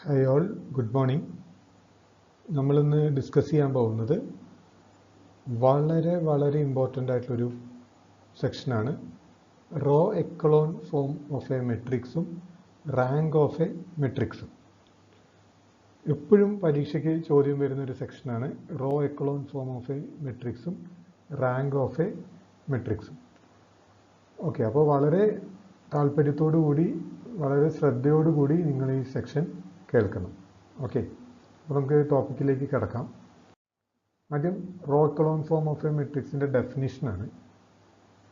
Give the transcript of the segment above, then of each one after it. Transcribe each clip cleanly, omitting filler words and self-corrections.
Hi all, good morning. നമ്മളിന്ന് discuss ചെയ്യാൻ പോകുന്നത് വളരെ ഇമ്പോർട്ടൻ്റ് ആയിട്ടുള്ളൊരു സെക്ഷനാണ്. Row echelon form of a മെട്രിക്സും റാങ്ക് ഓഫ് എ മെട്രിക്സും. എപ്പോഴും പരീക്ഷയ്ക്ക് ചോദ്യം വരുന്നൊരു സെക്ഷനാണ് row echelon form of a മെട്രിക്സും റാങ്ക് ഓഫ് എ മെട്രിക്സും. ഓക്കെ, അപ്പോൾ വളരെ താല്പര്യത്തോടു കൂടി വളരെ ശ്രദ്ധയോടുകൂടി നിങ്ങൾ ഈ സെക്ഷൻ കേൾക്കണം. ഓക്കെ, അപ്പോൾ നമുക്ക് ടോപ്പിക്കിലേക്ക് കിടക്കാം. ആദ്യം row echelon form of a മെട്രിക്സിൻ്റെ ഡെഫിനിഷനാണ്.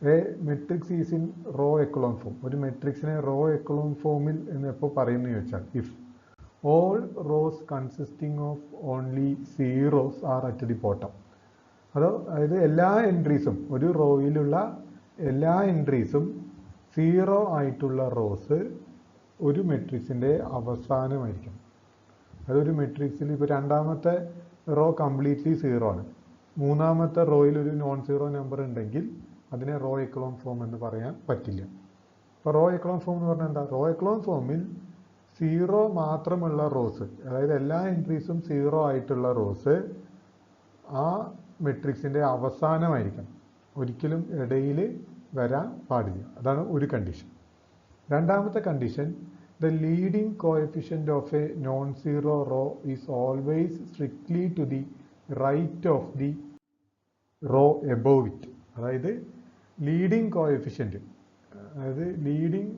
A matrix is in row echelon form. ഒരു മെട്രിക്സിനെ റോ എക്കലോൺ ഫോമിൽ എന്ന് എപ്പോൾ പറയുന്നത് ചോദിച്ചാൽ, if all rows consisting of only zeros are at the bottom. അതായത് എല്ലാ എൻട്രീസും, ഒരു റോയിലുള്ള എല്ലാ എൻട്രീസും സീറോ ആയിട്ടുള്ള റോസ് ഒരു മെട്രിക്സിൻ്റെ അവസാനമായിരിക്കും. അതൊരു മെട്രിക്സിൽ ഇപ്പോൾ രണ്ടാമത്തെ റോ കംപ്ലീറ്റ്ലി സീറോ ആണ്, മൂന്നാമത്തെ റോയിൽ ഒരു നോൺ സീറോ നമ്പർ ഉണ്ടെങ്കിൽ അതിനെ റോ എക്കലോൺ ഫോം എന്ന് പറയാൻ പറ്റില്ല. അപ്പോൾ റോ എക്കലോൺ ഫോം എന്ന് പറഞ്ഞാൽ എന്താ? റോ എക്കലോൺ ഫോമിൽ സീറോ മാത്രമുള്ള റോസ്, അതായത് എല്ലാ എൻട്രീസും സീറോ ആയിട്ടുള്ള റോസ് ആ മെട്രിക്സിൻ്റെ അവസാനമായിരിക്കും, ഒരിക്കലും ഇടയിൽ വരാൻ പാടില്ല. അതാണ് ഒരു കണ്ടീഷൻ. രണ്ടാമത്തെ condition, the leading coefficient of a non-zero row is always strictly to the right of the row above it. അതായത് ലീഡിങ് കോഎഫിഷ്യൻറ്റ്, അതായത് leading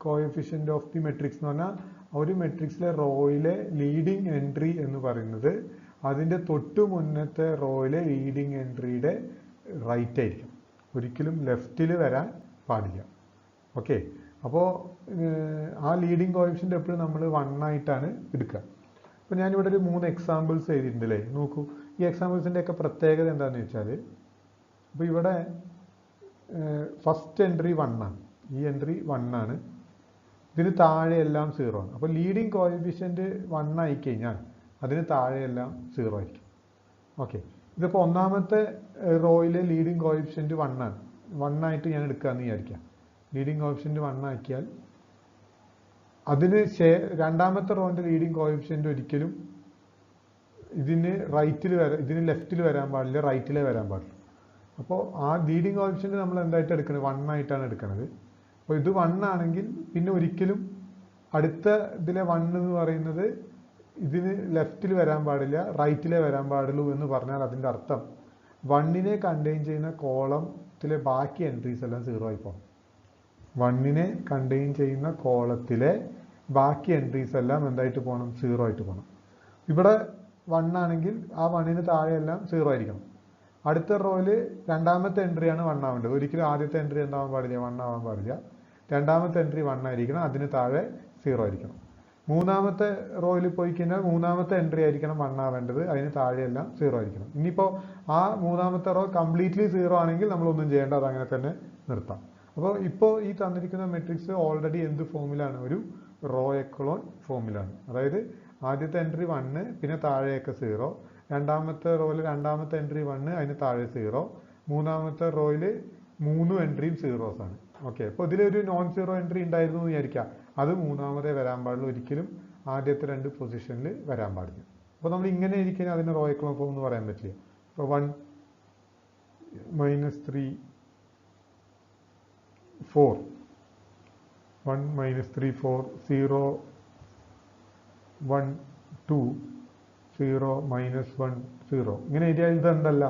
coefficient of the matrix എന്ന് പറഞ്ഞാൽ ഒരു മെട്രിക്സിലെ റോയിലെ ലീഡിങ് എൻട്രി എന്ന് പറയുന്നത് അതിൻ്റെ തൊട്ടു മുന്നത്തെ റോയിലെ ലീഡിങ് എൻട്രിയുടെ റൈറ്റ് ആയിരിക്കും, ഒരിക്കലും ലെഫ്റ്റിൽ വരാൻ പാടില്ല. ഓക്കെ, അപ്പോൾ ആ ലീഡിങ് കോഎഫിഷ്യൻ്റ് എപ്പോഴും നമ്മൾ 1 ആയിട്ടാണ് എടുക്കുക. അപ്പോൾ ഞാനിവിടെ ഒരു 3 എക്സാമ്പിൾസ് എഴുതിയിട്ടുണ്ടല്ലേ, നോക്കൂ. ഈ എക്സാമ്പിൾസിൻ്റെ ഒക്കെ പ്രത്യേകത എന്താണെന്ന് വെച്ചാൽ, അപ്പോൾ ഇവിടെ ഫസ്റ്റ് എൻട്രി 1 ആണ്, ഈ എൻട്രി 1 ആണ്, ഇതിന് താഴെയെല്ലാം 0 ആണ്. അപ്പോൾ ലീഡിങ് കോഎഫിഷ്യൻ്റ് 1 ആയിക്കഴിഞ്ഞാൽ അതിന് താഴെയെല്ലാം 0 ആയിരിക്കും. ഓക്കെ, ഇതിപ്പോൾ ഒന്നാമത്തെ റോയിലെ ലീഡിങ് കോഎഫിഷ്യൻ്റ് 1 ആണ്, 1 ആയിട്ട് ഞാൻ എടുക്കാമെന്ന് വിചാരിക്കാം. ലീഡിങ് കോഎഫിഷ്യൻ്റ് 1 ആക്കിയാൽ അതിന് രണ്ടാമത്തെ റോൻ്റെ ലീഡിങ് കോഎഫിഷ്യൻ്റ് ഒരിക്കലും ഇതിന് ഇതിന് ലെഫ്റ്റിൽ വരാൻ പാടില്ല, റൈറ്റിലേ വരാൻ പാടില്ല. അപ്പോൾ ആ ലീഡിങ് കോഎഫിഷ്യൻ്റ് നമ്മൾ എന്തായിട്ട് എടുക്കുന്നത്? 1 ആയിട്ടാണ് എടുക്കുന്നത്. അപ്പോൾ ഇത് 1 ആണെങ്കിൽ പിന്നെ ഒരിക്കലും അടുത്ത ഇതിലെ 1 എന്ന് പറയുന്നത് ഇതിന് ലെഫ്റ്റിൽ വരാൻ പാടില്ല, റൈറ്റിലേ വരാൻ പാടുള്ളൂ എന്ന് പറഞ്ഞാൽ അതിൻ്റെ അർത്ഥം 1നെ കണ്ടെയ്ൻ ചെയ്യുന്ന കോളത്തിലെ ബാക്കി എൻട്രീസ് എല്ലാം 0 ആയി പോകും. 1നെ കണ്ടെയ്ൻ ചെയ്യുന്ന കോളത്തിലെ ബാക്കി എൻട്രീസ് എല്ലാം എന്തായിട്ട് പോകണം? 0 ആയിട്ട് പോകണം. ഇവിടെ 1 ആണെങ്കിൽ ആ 1ന് താഴെയെല്ലാം 0 ആയിരിക്കണം. അടുത്ത റോയിൽ രണ്ടാമത്തെ എൻട്രിയാണ് 1 ആവേണ്ടത്, ഒരിക്കലും ആദ്യത്തെ എൻട്രി എന്താവാൻ പാടില്ല? 1 ആവാൻ പാടില്ല. രണ്ടാമത്തെ എൻട്രി 1 ആയിരിക്കണം, അതിന് താഴെ 0 ആയിരിക്കണം. മൂന്നാമത്തെ റോയിൽ പോയി കഴിഞ്ഞാൽ മൂന്നാമത്തെ എൻട്രി ആയിരിക്കണം 1 ആവേണ്ടത്, അതിന് താഴെയെല്ലാം 0 ആയിരിക്കണം. ഇനിയിപ്പോൾ ആ മൂന്നാമത്തെ റോ കംപ്ലീറ്റ്ലി 0 ആണെങ്കിൽ നമ്മളൊന്നും ചെയ്യേണ്ട, അതങ്ങനെ തന്നെ നിർത്താം. അപ്പോൾ ഇപ്പോൾ ഈ തന്നിരിക്കുന്ന മെട്രിക്സ് ഓൾറെഡി എന്ത് ഫോമിലാണ്? ഒരു റോ എക്കലോൺ ഫോമിലാണ്. അതായത് ആദ്യത്തെ എൻട്രി 1, പിന്നെ താഴെയൊക്കെ 0, രണ്ടാമത്തെ റോയിൽ രണ്ടാമത്തെ എൻട്രി 1, അതിന് താഴെ 0, മൂന്നാമത്തെ റോയിൽ 3 എൻട്രിയും സീറോസ് ആണ്. ഓക്കെ, അപ്പോൾ ഇതിലൊരു നോൺ സീറോ എൻട്രി ഉണ്ടായിരുന്നു എന്ന് വിചാരിക്കാം, അത് മൂന്നാമതേ വരാൻ പാടുള്ളൂ, ഒരിക്കലും ആദ്യത്തെ 2 പൊസിഷനിൽ വരാൻ പാടില്ല. അപ്പോൾ നമ്മൾ ഇങ്ങനെ ഇരിക്കുന്ന അതിന് റോ എക്കലോൺ ഫോം എന്ന് പറയാൻ പറ്റില്ല. ഇപ്പോൾ 1 - 3 4, 1 - 3 4, 0 1 2 0 -1 0, ഇങ്ങനെ എഴുതിയാൽ ഇത് എന്തല്ല?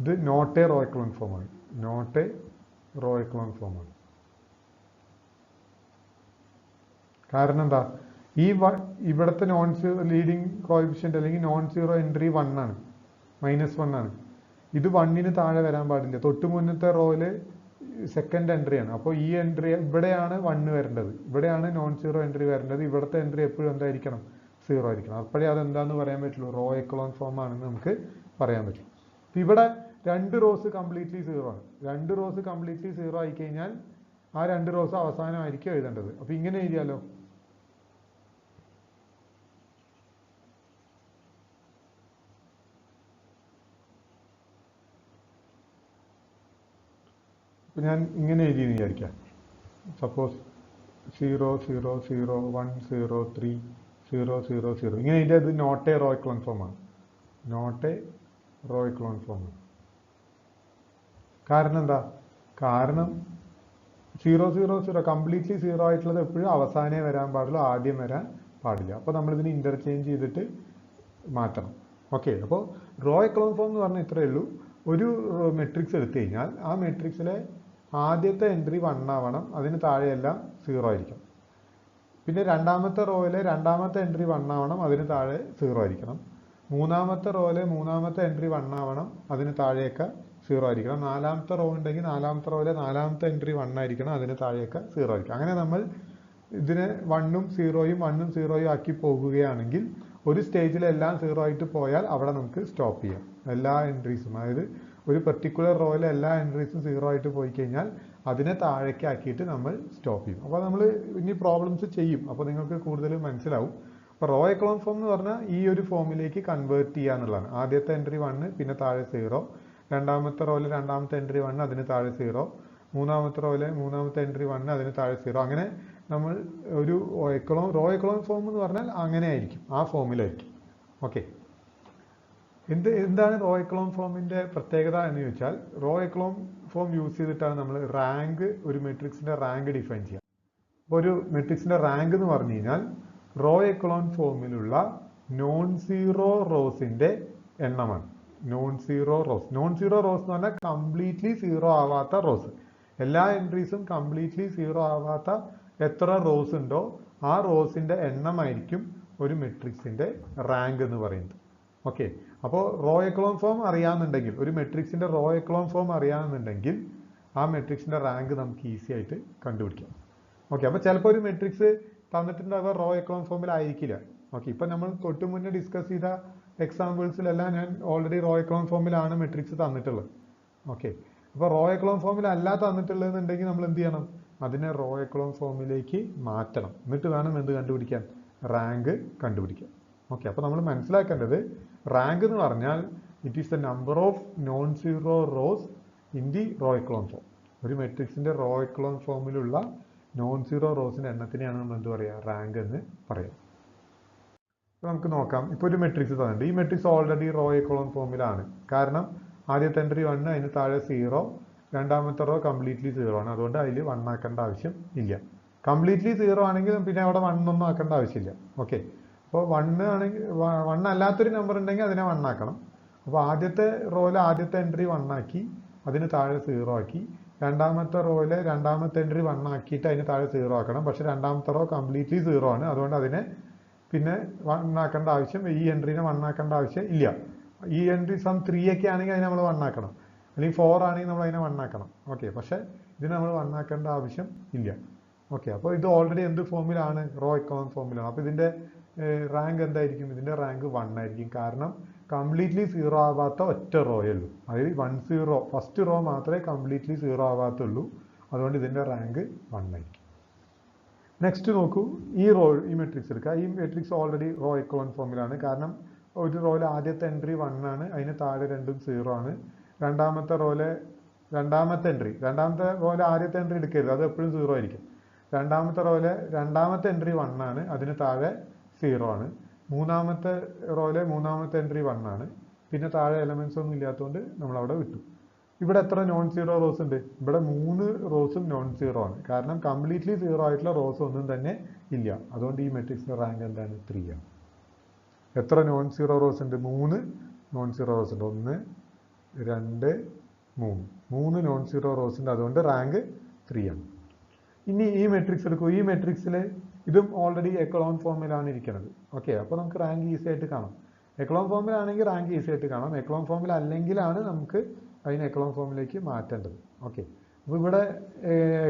ഇത് നോട്ട് എ റോ എക്കലോൺ ഫോമാണ്, നോട്ട് എ റോ എക്കലോൺ ഫോമാണ്. കാരണം എന്താ? ഈ ഇവിടുത്തെ നോൺ സീറോ ലീഡിങ് കോഎഫിഷ്യൻ്റ് അല്ലെങ്കിൽ നോൺ സീറോ എൻട്രി 1 ആണ്, -1 ആണ്. ഇത് 1ന് താഴെ വരാൻ പാടില്ല. തൊട്ട് മുന്നത്തെ റോയിൽ സെക്കൻഡ് എൻട്രിയാണ്. അപ്പോൾ ഈ എൻട്രി ഇവിടെയാണ് 1 വരേണ്ടത്, ഇവിടെയാണ് നോൺ സീറോ എൻട്രി വരേണ്ടത്. ഇവിടുത്തെ എൻട്രി എപ്പോഴും എന്തായിരിക്കണം? 0 ആയിരിക്കണം. അപ്പോഴേ അതെന്താന്ന് പറയാൻ പറ്റുള്ളൂ, റോ എക്കലോൺ ഫോം ആണെന്ന് നമുക്ക് പറയാൻ പറ്റും. ഇവിടെ 2 റോസ് കംപ്ലീറ്റ്ലി 0 ആണ്. 2 റോസ് കംപ്ലീറ്റ്ലി 0 ആയി കഴിഞ്ഞാൽ ആ 2 റോസ് അവസാനമായിരിക്കും എഴുതേണ്ടത്. അപ്പോൾ ഇങ്ങനെ എഴുതിയാലോ? ഇപ്പം ഞാൻ ഇങ്ങനെ എഴുതിയെന്ന് വിചാരിക്കാം. സപ്പോസ് 0 0 0 1 0 3 0 0 0 ഇങ്ങനെ ഇതിൻ്റെ ഇത് നോട്ട് എ റോ എക്കലോൺ ഫോമാണ്. നോട്ട് എ റോ എക്കലോൺ ഫോമാണ്. കാരണം എന്താ? കാരണം 0 0 0 കംപ്ലീറ്റ്ലി 0 ആയിട്ടുള്ളത് എപ്പോഴും അവസാനേ വരാൻ പാടുള്ളൂ, ആദ്യം വരാൻ പാടില്ല. അപ്പോൾ നമ്മളിതിന് ഇൻ്റർചേഞ്ച് ചെയ്തിട്ട് മാറ്റണം. ഓക്കെ, അപ്പോൾ റോ എക്കലോൺ ഫോം എന്ന് പറഞ്ഞാൽ ഇത്രയേ ഉള്ളൂ. ഒരു മെട്രിക്സ് എടുത്തു കഴിഞ്ഞാൽ ആ മെട്രിക്സിലെ ആദ്യത്തെ എൻട്രി 1 ആവണം, അതിന് താഴെയെല്ലാം 0 ആയിരിക്കണം. പിന്നെ രണ്ടാമത്തെ റോയിലെ രണ്ടാമത്തെ എൻട്രി 1 ആവണം, അതിന് താഴെ 0 ആയിരിക്കണം. മൂന്നാമത്തെ റോയിലെ മൂന്നാമത്തെ എൻട്രി 1 ആവണം, അതിന് താഴെയൊക്കെ 0 ആയിരിക്കണം. നാലാമത്തെ റോ ഉണ്ടെങ്കിൽ നാലാമത്തെ റോയിലെ നാലാമത്തെ എൻട്രി 1 ആയിരിക്കണം, അതിന് താഴെയൊക്കെ 0 ആയിരിക്കും. അങ്ങനെ നമ്മൾ ഇതിനെ 1ഉം 0യും 1ഉം 0യും ആക്കി പോകുകയാണെങ്കിൽ ഒരു സ്റ്റേജിൽ എല്ലാം 0 ആയിട്ട് പോയാൽ അവിടെ നമുക്ക് സ്റ്റോപ്പ് ചെയ്യാം. എല്ലാ എൻട്രീസും, അതായത് ഒരു പെർട്ടിക്കുലർ റോയിലെ എല്ലാ എൻട്രീസും 0 ആയിട്ട് പോയി കഴിഞ്ഞാൽ അതിനെ താഴേക്ക് ആക്കിയിട്ട് നമ്മൾ സ്റ്റോപ്പ് ചെയ്യും. അപ്പോൾ നമ്മൾ ഇനി പ്രോബ്ലംസ് ചെയ്യും, അപ്പോൾ നിങ്ങൾക്ക് കൂടുതൽ മനസ്സിലാവും. അപ്പോൾ റോ എക്കലോൺ ഫോം എന്ന് പറഞ്ഞാൽ ഈ ഒരു ഫോമിലേക്ക് കൺവേർട്ട് ചെയ്യുക എന്നുള്ളതാണ്. ആദ്യത്തെ എൻട്രി 1, പിന്നെ താഴെ 0. രണ്ടാമത്തെ റോയിലെ രണ്ടാമത്തെ എൻട്രി 1, അതിന് താഴെ 0. മൂന്നാമത്തെ റോയിലെ മൂന്നാമത്തെ എൻട്രി 1, അതിന് താഴെ 0. അങ്ങനെ നമ്മൾ ഒരു റോ എക്കലോൺ ഫോം എന്ന് പറഞ്ഞാൽ അങ്ങനെ ആയിരിക്കും, ആ ഫോമിലായിരിക്കും. ഓക്കെ, എന്താണ് റോ എക്കലോൺ ഫോമിൻ്റെ പ്രത്യേകത എന്ന് ചോദിച്ചാൽ, റോ എക്കലോൺ ഫോം യൂസ് ചെയ്തിട്ടാണ് നമ്മൾ റാങ്ക്, ഒരു മെട്രിക്സിൻ്റെ റാങ്ക് ഡിഫൈൻ ചെയ്യുക. അപ്പോൾ ഒരു മെട്രിക്സിൻ്റെ റാങ്ക് എന്ന് പറഞ്ഞു കഴിഞ്ഞാൽ റോ എക്കലോൺ ഫോമിലുള്ള നോൺ സീറോ റോസിൻ്റെ എണ്ണമാണ്. നോൺ സീറോ റോസ് എന്ന് പറഞ്ഞാൽ കംപ്ലീറ്റ്ലി 0 ആവാത്ത റോസ്. എല്ലാ എൻട്രീസും കംപ്ലീറ്റ്ലി 0 ആവാത്ത എത്ര റോസ് ഉണ്ടോ ആ റോസിൻ്റെ എണ്ണമായിരിക്കും ഒരു മെട്രിക്സിൻ്റെ റാങ്ക് എന്ന് പറയുന്നത്. ഓക്കെ, അപ്പോൾ റോ എക്കലോൺ ഫോം അറിയാമെന്നുണ്ടെങ്കിൽ, ഒരു മെട്രിക്സിൻ്റെ റോ എക്കലോൺ ഫോം അറിയാമെന്നുണ്ടെങ്കിൽ ആ മെട്രിക്സിൻ്റെ റാങ്ക് നമുക്ക് ഈസി ആയിട്ട് കണ്ടുപിടിക്കാം. ഓക്കെ, അപ്പോൾ ചിലപ്പോൾ ഒരു മെട്രിക്സ് തന്നിട്ടുണ്ടാവുക റോ എക്കലോൺ ഫോമിലായിരിക്കില്ല. ഓക്കെ, ഇപ്പം നമ്മൾ തൊട്ട് മുന്നേ ഡിസ്കസ് ചെയ്ത എക്സാമ്പിൾസിലെല്ലാം ഞാൻ ഓൾറെഡി റോ എക്കലോൺ ഫോമിലാണ് മെട്രിക്സ് തന്നിട്ടുള്ളത്. ഓക്കെ, അപ്പോൾ റോ എക്കലോൺ ഫോമിലല്ല തന്നിട്ടുള്ളതെന്നുണ്ടെങ്കിൽ നമ്മൾ എന്ത് ചെയ്യണം? അതിനെ റോ എക്കലോൺ ഫോമിലേക്ക് മാറ്റണം. എന്നിട്ട് വേണം എന്ത് കണ്ടുപിടിക്കാൻ? റാങ്ക് കണ്ടുപിടിക്കാൻ. ഓക്കെ, അപ്പോൾ നമ്മൾ മനസ്സിലാക്കേണ്ടത് റാങ്ക് എന്ന് പറഞ്ഞാൽ it is the number of non zero rows in the row echelon form. ഒരു മെട്രിക്സിൻ്റെ റോ എക്കലോൺ ഫോമിലുള്ള നോൺ സീറോ റോസിൻ്റെ എണ്ണത്തിനെയാണ് നമ്മൾ എന്ത് പറയുക? റാങ്ക് എന്ന് പറയാം. അപ്പോൾ നമുക്ക് നോക്കാം. ഇപ്പോൾ ഒരു മെട്രിക്സ് തന്നിട്ടുണ്ട്. ഈ മെട്രിക്സ് ഓൾറെഡി റോ എക്കലോൺ ഫോമിലാണ്. കാരണം ആദ്യത്തെ എൻട്രി 1, അതിന് താഴെ 0. രണ്ടാമത്തെ റോ കംപ്ലീറ്റ്ലി 0 ആണ്, അതുകൊണ്ട് അതിൽ 1 ആക്കേണ്ട ആവശ്യം ഇല്ല. കംപ്ലീറ്റ്ലി 0 ആണെങ്കിൽ പിന്നെ അവിടെ 1 ഒന്നും ആക്കേണ്ട ആവശ്യമില്ല. ഓക്കെ, അപ്പോൾ 1 ആണെങ്കിൽ 1 അല്ലാത്തൊരു നമ്പർ ഉണ്ടെങ്കിൽ അതിനെ 1 ആക്കണം. അപ്പോൾ ആദ്യത്തെ റോയിലെ ആദ്യത്തെ എൻട്രി 1 ആക്കി, അതിന് താഴെ 0 ആക്കി. രണ്ടാമത്തെ റോയിലെ രണ്ടാമത്തെ എൻട്രി 1 ആക്കിയിട്ട് അതിന് താഴെ 0 ആക്കണം. പക്ഷേ രണ്ടാമത്തെ റോ കംപ്ലീറ്റ്ലി 0 ആണ്, അതുകൊണ്ട് അതിനെ പിന്നെ 1 ആക്കേണ്ട ആവശ്യം, ഈ എൻട്രീനെ 1 ആക്കേണ്ട ആവശ്യം ഇല്ല. ഈ എൻട്രി സം 3 ഒക്കെ ആണെങ്കിൽ അതിനെ നമ്മൾ 1 ആക്കണം, അല്ലെങ്കിൽ 4 ആണെങ്കിൽ നമ്മൾ അതിനെ 1 ആക്കണം. ഓക്കെ, പക്ഷേ ഇതിന് നമ്മൾ 1 ആക്കേണ്ട ആവശ്യം ഇല്ല. ഓക്കെ, അപ്പോൾ ഇത് ഓൾറെഡി എന്ത് ഫോമിലാണ്? റോ എക്കലോൺ ഫോമിലാണ്. അപ്പോൾ ഇതിൻ്റെ റാങ്ക് എന്തായിരിക്കും? ഇതിൻ്റെ റാങ്ക് 1 ആയിരിക്കും. കാരണം കംപ്ലീറ്റ്ലി 0 ആവാത്ത ഒറ്റ റോയേ ഉള്ളൂ, അതായത് 1 0, ഫസ്റ്റ് റോ മാത്രമേ കംപ്ലീറ്റ്ലി 0 ആവാത്തുള്ളൂ. അതുകൊണ്ട് ഇതിൻ്റെ റാങ്ക് 1 ആയിരിക്കും. നെക്സ്റ്റ് നോക്കൂ, ഈ മെട്രിക്സ് എടുക്കുക. ഈ മെട്രിക്സ് ഓൾറെഡി റോ എക്കലോൺ ഫോമിലാണ്. കാരണം ഒരു റോയിലെ ആദ്യത്തെ എൻട്രി 1 ആണ്, അതിന് താഴെ രണ്ടും 0 ആണ്. രണ്ടാമത്തെ റോയിലെ രണ്ടാമത്തെ റോയിലെ ആദ്യത്തെ എൻട്രി എടുക്കരുത്, അത് എപ്പോഴും 0 ആയിരിക്കും. രണ്ടാമത്തെ റോയിലെ രണ്ടാമത്തെ എൻട്രി 1 ആണ്, അതിന് താഴെ 0 ആണ്. മൂന്നാമത്തെ റോയിലെ മൂന്നാമത്തെ എൻട്രി 1 ആണ്, പിന്നെ താഴെ എലമെന്റ്സ് ഒന്നും ഇല്ലാത്തതുകൊണ്ട് നമ്മൾ അവിടെ വിട്ടു. ഇവിടെ എത്ര നോൺ സീറോ റോസ് ഉണ്ട്? ഇവിടെ 3 റോസും നോൺ സീറോ ആണ്. കാരണം കംപ്ലീറ്റ്ലി 0 ആയിട്ടുള്ള റോസ് ഒന്നും തന്നെ ഇല്ല. അതുകൊണ്ട് ഈ മെട്രിക്സിന്റെ റാങ്ക് എന്താണ്? 3 ആണ്. എത്ര നോൺ സീറോ റോസ് ഉണ്ട്? 3 നോൺ സീറോ റോസ് ഉണ്ട്. 1 2 3 നോൺ സീറോ റോസ് ഉണ്ട്. അതുകൊണ്ട് റാങ്ക് 3 ആണ്. ഇനി ഈ മെട്രിക്സ് എടുക്കൂ. ഈ മെട്രിക്സിൽ ഇതും ഓൾറെഡി എക്കലോൺ ഫോമിലാണ് ഇരിക്കുന്നത്. ഓക്കെ, അപ്പോൾ നമുക്ക് റാങ്ക് ഈസി ആയിട്ട് കാണാം. എക്കലോൺ ഫോമിലാണെങ്കിൽ റാങ്ക് ഈസി ആയിട്ട് കാണാം. എക്കലോൺ ഫോമിൽ അല്ലെങ്കിലാണ് നമുക്ക് അതിനെ എക്കലോൺ ഫോമിലേക്ക് മാറ്റേണ്ടത്. ഓക്കെ, അപ്പോൾ ഇവിടെ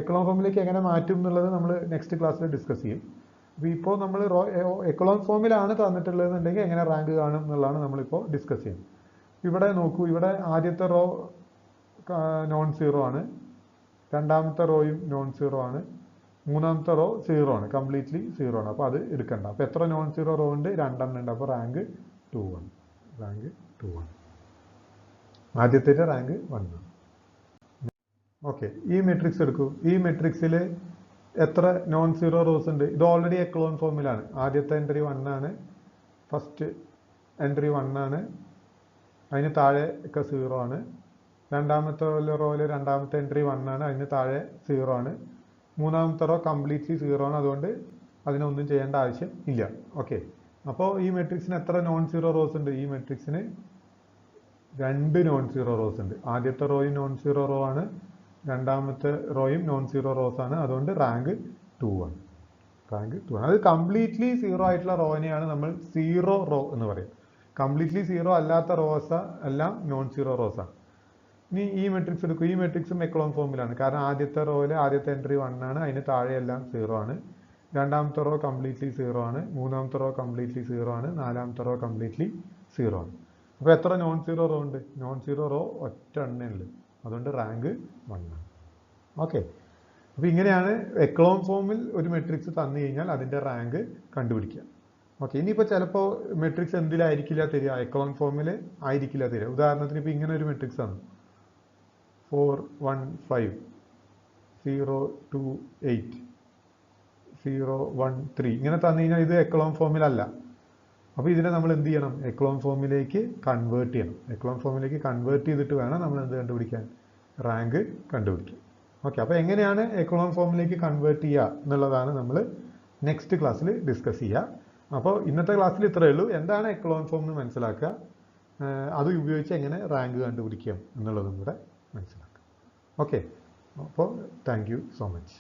എക്കലോൺ ഫോമിലേക്ക് എങ്ങനെ മാറ്റും എന്നുള്ളത് നമ്മൾ നെക്സ്റ്റ് ക്ലാസ്സിൽ ഡിസ്കസ് ചെയ്യും. അപ്പോൾ ഇപ്പോൾ നമ്മൾ എക്കലോൺ ഫോമിലാണ് തന്നിട്ടുള്ളതെന്നുണ്ടെങ്കിൽ എങ്ങനെ റാങ്ക് കാണും എന്നുള്ളതാണ് നമ്മളിപ്പോൾ ഡിസ്കസ് ചെയ്യുന്നത്. ഇവിടെ നോക്കൂ, ഇവിടെ ആദ്യത്തെ റോ നോൺ സീറോ ആണ്, രണ്ടാമത്തെ റോയും നോൺ സീറോ ആണ്, മൂന്നാമത്തെ റോ 0 ആണ്, കംപ്ലീറ്റ്ലി 0 ആണ്. അപ്പോൾ അത് എടുക്കണ്ട. അപ്പോൾ എത്ര നോൺ സീറോ റോ ഉണ്ട്? 2 എണ്ണം ഉണ്ട്. അപ്പോൾ റാങ്ക് 2 ആണ്. റാങ്ക് 2 ആണ്. ആദ്യത്തെ റാങ്ക് 1 ആണ്. ഓക്കെ, ഈ മെട്രിക്സ് എടുക്കൂ. ഈ മെട്രിക്സിൽ എത്ര നോൺ സീറോ റോസ് ഉണ്ട്? ഇത് ഓൾറെഡി എക്ലോൺ ഫോമിലാണ്. ആദ്യത്തെ എൻട്രി 1 ആണ്, ഫസ്റ്റ് എൻട്രി 1 ആണ്, അതിന് താഴെ ഒക്കെ 0 ആണ്. രണ്ടാമത്തെ റോയിൽ രണ്ടാമത്തെ എൻട്രി 1 ആണ്, അതിന് താഴെ 0 ആണ്. മൂന്നാമത്തെ റോ കംപ്ലീറ്റ്ലി 0 ആണ്, അതുകൊണ്ട് അതിനൊന്നും ചെയ്യേണ്ട ആവശ്യം ഇല്ല. ഓക്കെ, അപ്പോൾ ഈ മെട്രിക്സിന് എത്ര നോൺ സീറോ റോസ് ഉണ്ട്? ഈ മെട്രിക്സിന് 2 നോൺ സീറോ റോസ് ഉണ്ട്. ആദ്യത്തെ റോയും നോൺ സീറോ റോ ആണ്, രണ്ടാമത്തെ റോയും നോൺ സീറോ റോസ് ആണ്, അതുകൊണ്ട് റാങ്ക് 2 ആണ്. റാങ്ക് 2 ആണ്. അത് കംപ്ലീറ്റ്ലി 0 ആയിട്ടുള്ള റോനെയാണ് നമ്മൾ സീറോ റോ എന്ന് പറയും. കംപ്ലീറ്റ്ലി 0 അല്ലാത്ത റോസ് എല്ലാം നോൺ സീറോ റോസ് ആണ്. ഇനി ഈ മെട്രിക്സ് എടുക്കും. ഈ മെട്രിക്സും എക്ലോൺ ഫോമിലാണ്. കാരണം ആദ്യത്തെ റോയിൽ ആദ്യത്തെ എൻട്രി 1 ആണ്, അതിന് താഴെ എല്ലാം 0 ആണ്. രണ്ടാമത്തെ റോ കംപ്ലീറ്റ്ലി 0 ആണ്, മൂന്നാമത്തെ റോ കംപ്ലീറ്റ്ലി 0 ആണ്, നാലാമത്തെ റോ കംപ്ലീറ്റ്ലി 0 ആണ്. അപ്പോൾ എത്ര നോൺ സീറോ റോ ഉണ്ട്? നോൺ സീറോ റോ ഒറ്റ എണ്ണേ ഉള്ളൂ, അതുകൊണ്ട് റാങ്ക് 1 ആണ്. ഓക്കെ, അപ്പോൾ ഇങ്ങനെയാണ് എക്ലോൺ ഫോമിൽ ഒരു മെട്രിക്സ് തന്നു കഴിഞ്ഞാൽ അതിൻ്റെ റാങ്ക് കണ്ടുപിടിക്കുക. ഓക്കെ, ഇനിയിപ്പോൾ ചിലപ്പോൾ മെട്രിക്സ് എന്തിലായിരിക്കില്ല തരിക? എക്ലോൺ ഫോമിൽ ആയിരിക്കില്ല തരിക. ഉദാഹരണത്തിന് ഇപ്പോൾ ഇങ്ങനെ ഒരു മെട്രിക്സ് ആണ്, 4 1 5 0 2 8 0 1 3 ഇങ്ങനെ തന്നു കഴിഞ്ഞാൽ ഇത് എക്ലോൺ ഫോമിലല്ല. അപ്പോൾ ഇതിനെ നമ്മൾ എന്ത് ചെയ്യണം? എക്ലോൺ ഫോമിലേക്ക് കൺവേർട്ട് ചെയ്യണം. എക്ലോൺ ഫോമിലേക്ക് കൺവേർട്ട് ചെയ്തിട്ട് വേണം നമ്മൾ എന്ത് കണ്ടുപിടിക്കാൻ? റാങ്ക് കണ്ടുപിടിക്കാൻ. ഓക്കെ, അപ്പോൾ എങ്ങനെയാണ് എക്ലോൺ ഫോമിലേക്ക് കൺവേർട്ട് ചെയ്യുക എന്നുള്ളതാണ് നമ്മൾ നെക്സ്റ്റ് ക്ലാസ്സിൽ ഡിസ്കസ് ചെയ്യുക. അപ്പോൾ ഇന്നത്തെ ക്ലാസ്സിൽ ഇത്രയേ ഉള്ളൂ. എന്താണ് എക്ലോൺ ഫോം എന്ന് മനസ്സിലാക്കുക, അത് ഉപയോഗിച്ച് എങ്ങനെ റാങ്ക് കണ്ടുപിടിക്കാം എന്നുള്ളതും കൂടെ മനസ്സിലാക്കുക. ഓക്കെ, അപ്പോൾ താങ്ക് യു സോ മച്ച്.